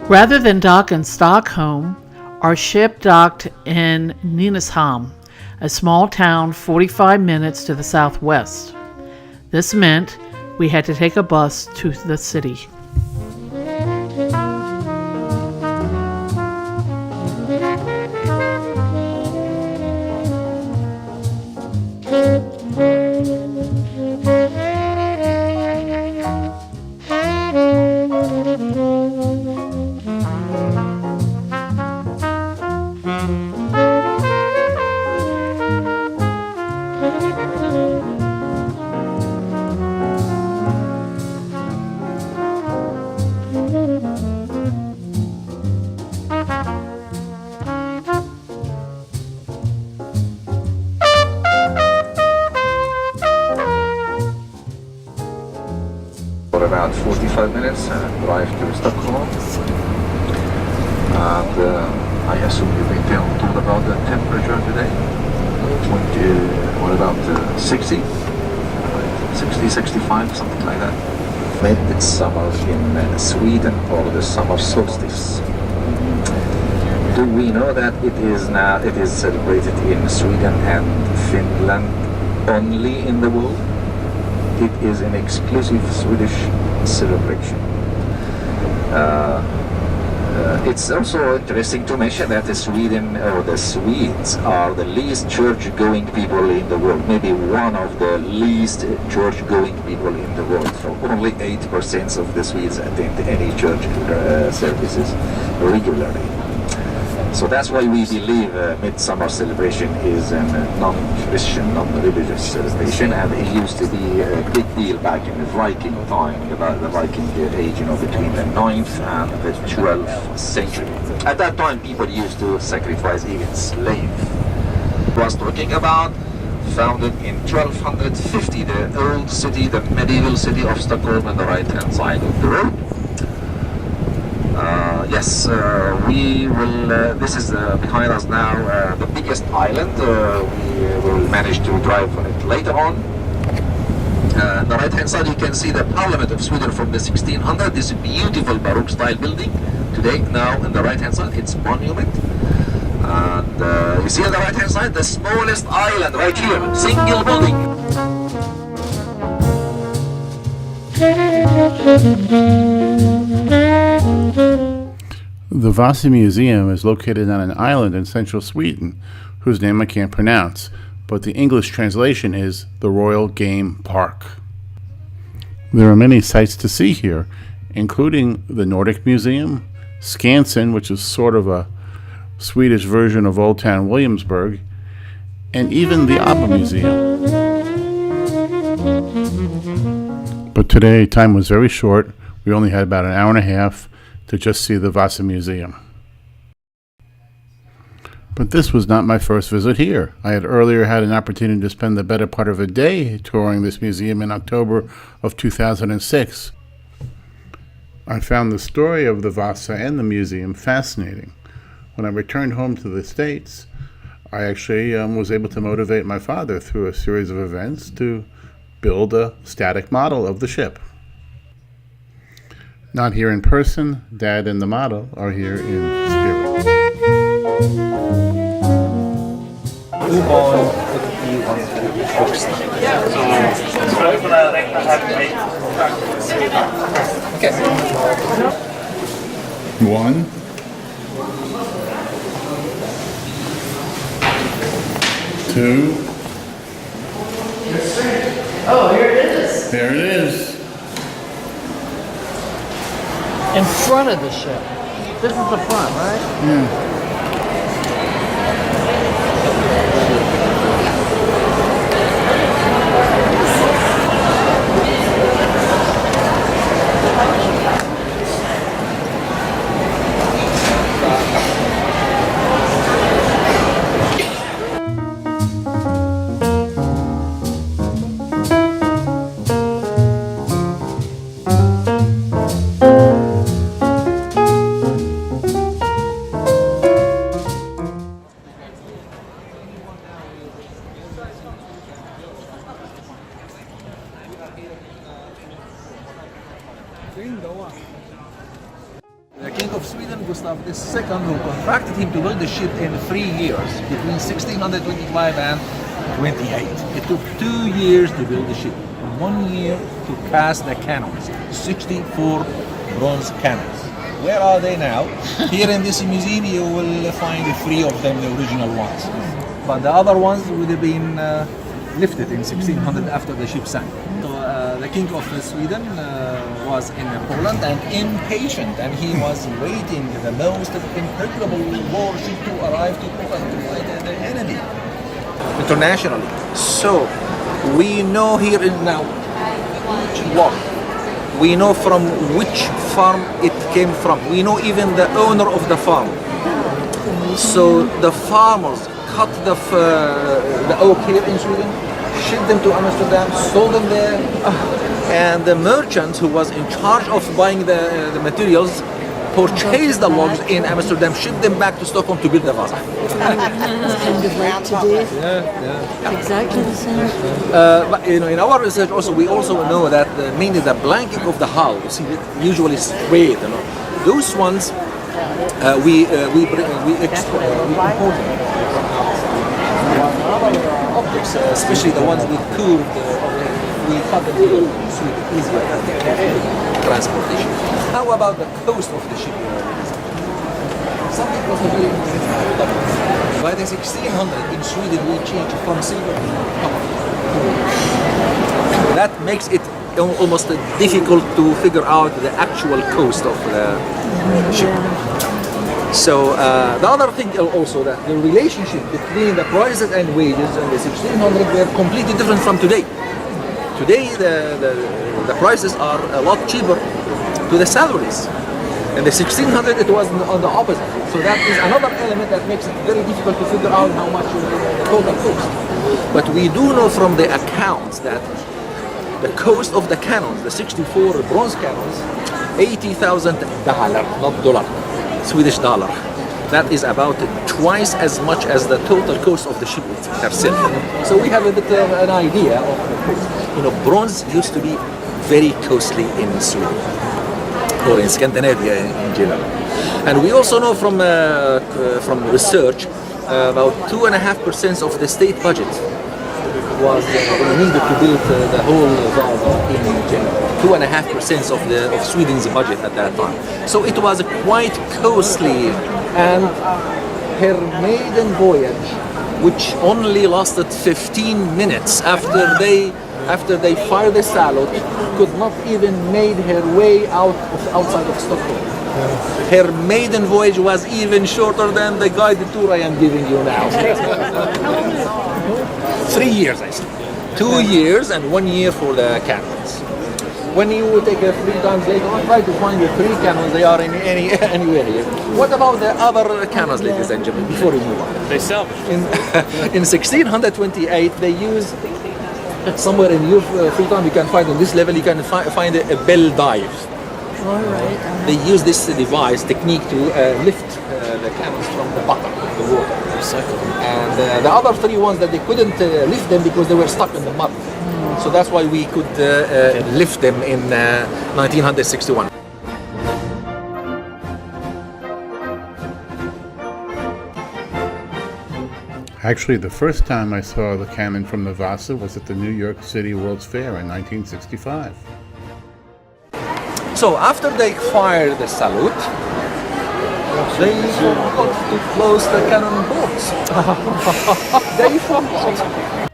Rather than dock in Stockholm, our ship docked in Nynäshamn, a small town 45 minutes to the southwest. This meant we had to take a bus to the city. For about 45 minutes drive to Stockholm, and I assume you've been told about the temperature today. 60, 65, something like that. Midsummer in Sweden, or the summer solstice. Do we know that it is celebrated in Sweden and Finland only in the world? It is an exclusive Swedish celebration. It's also interesting to mention that the Swedes are the least church-going people in the world, maybe one of the least church-going people in the world. So only 8% of the Swedes attend any church services regularly. So that's why we believe Midsummer celebration is a non-Christian, non-religious celebration, and it used to be a big deal back in the Viking time, about the Viking age, between the 9th and the 12th century. At that time, people used to sacrifice even slaves. Was talking about, founded in 1250, the old city, the medieval city of Stockholm on the right-hand side of the road. Yes, we will, this is behind us now, the biggest island. We will manage to drive on it later on. On the right hand side you can see the Parliament of Sweden from the 1600, this beautiful Baroque style building. Today, now on the right hand side, it's monument. And you see on the right hand side, the smallest island right here, single building. The Vasa Museum is located on an island in central Sweden, whose name I can't pronounce, but the English translation is the Royal Game Park. There are many sights to see here, including the Nordic Museum, Skansen, which is sort of a Swedish version of Old Town Williamsburg, and even the ABBA Museum. But today, time was very short. We only had about an hour and a half to just see the Vasa Museum. But this was not my first visit here. I had earlier had an opportunity to spend the better part of a day touring this museum in October of 2006. I found the story of the Vasa and the museum fascinating. When I returned home to the States, I actually was able to motivate my father through a series of events to build a static model of the ship. Not here in person, Dad and the model are here in spirit. One. Two. Oh, here it is. There it is. In front of the ship. This is the front, right? Yeah. The King of Sweden, Gustav II, who contracted him to build the ship in 3 years, between 1625 and 28. It took 2 years to build the ship, 1 year to cast the cannons, 64 bronze cannons. Where are they now? Here in this museum you will find 3 of them, the original ones. But the other ones would have been lifted in 1600 after the ship sank. So the King of Sweden was in Poland and impatient, and he was waiting the most incredible warship to arrive to Poland to fight the enemy internationally. So we know here in now each one. We know from which farm it came from. We know even the owner of the farm. So the farmers cut the oak here in Sweden, shipped them to Amsterdam, sold them there, and the merchant who was in charge of buying the materials purchased the logs in Amsterdam, shipped them back to Stockholm to build the vase. Kind of like today. Yeah. Exactly the same. But in our research also, we also know that mainly the blanking of the hull, you see, usually straight. Those ones we import them objects, especially the ones with curved. We cut them to suit easier transportation. How about the coast of the ship? Something was very important. By the 1600 in Sweden we changed from silver to copper. That makes it almost difficult to figure out the actual cost of the ship. So the other thing also that the relationship between the prices and wages in the 1600 were completely different from today. Today the prices are a lot cheaper to the salaries. In the 1600 it was on the opposite. So that is another element that makes it very difficult to figure out how much the total cost. But we do know from the accounts that the cost of the cannons, the 64 bronze cannons, $80,000, not dollar, Swedish dollar. That is about twice as much as the total cost of the ship herself. So we have a bit of an idea of the cost. Bronze used to be very costly in Sweden or in Scandinavia in general. And we also know from research about 2.5% of the state budget was needed to build the whole vase in general. 2.5% of Sweden's budget at that time. So it was quite costly, and her maiden voyage, which only lasted 15 minutes after they fired the salute, could not even made her way outside of Stockholm. Her maiden voyage was even shorter than the guided tour I am giving you now. 3 years, I said. 2 years and 1 year for the cannons. When you take 3 times later on, try to find the 3 cannons, they are in anywhere here. What about the other cannons, ladies and gentlemen, before we move on? They salvaged. In 1628, they used, somewhere in your free time, you can find on this level, you can find a bell dive. All right. They use this device technique to lift the cannons from the bottom of the water. And the other 3 ones that they couldn't lift them because they were stuck in the mud. So that's why we could lift them in 1961. Actually, the first time I saw the cannon from the Vasa was at the New York City World's Fair in 1965. So after they fired the salute, they forgot to close the cannon bolts. They forgot.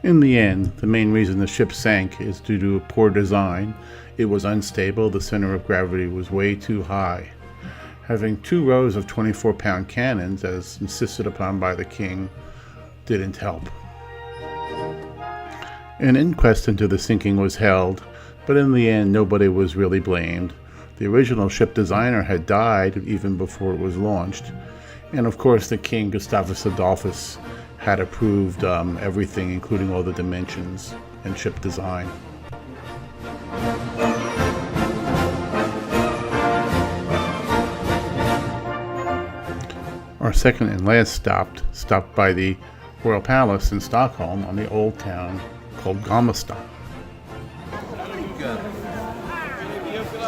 In the end, the main reason the ship sank is due to poor design. It was unstable, the center of gravity was way too high. Having 2 rows of 24-pound cannons, as insisted upon by the king, didn't help. An inquest into the sinking was held, but in the end nobody was really blamed. The original ship designer had died even before it was launched, and of course the king, Gustavus Adolphus, had approved everything, including all the dimensions and ship design. Our second and last stopped by the Royal Palace in Stockholm on the old town called Gammelstad.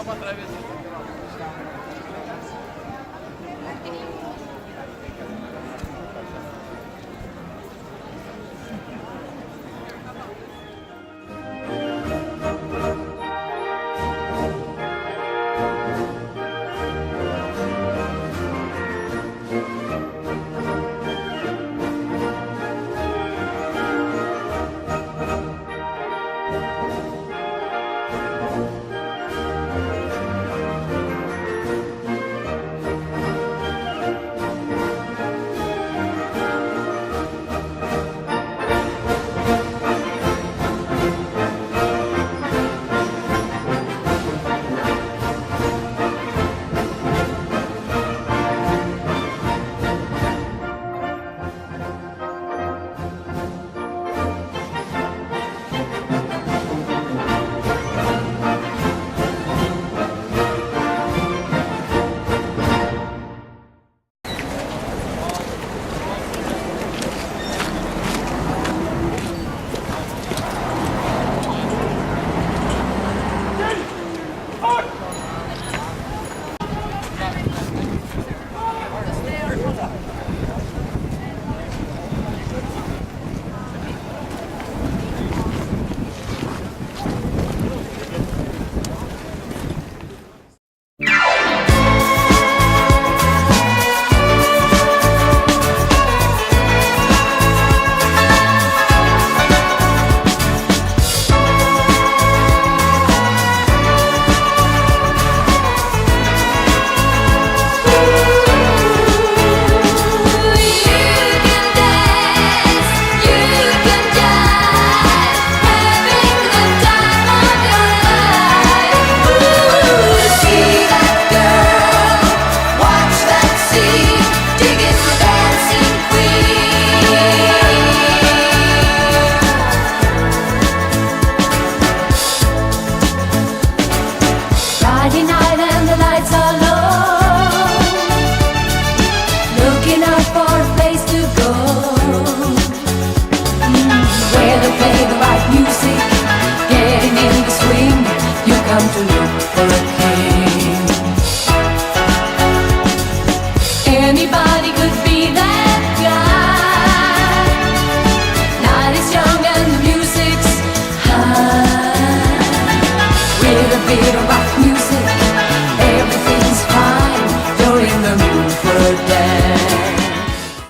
Прямо траве.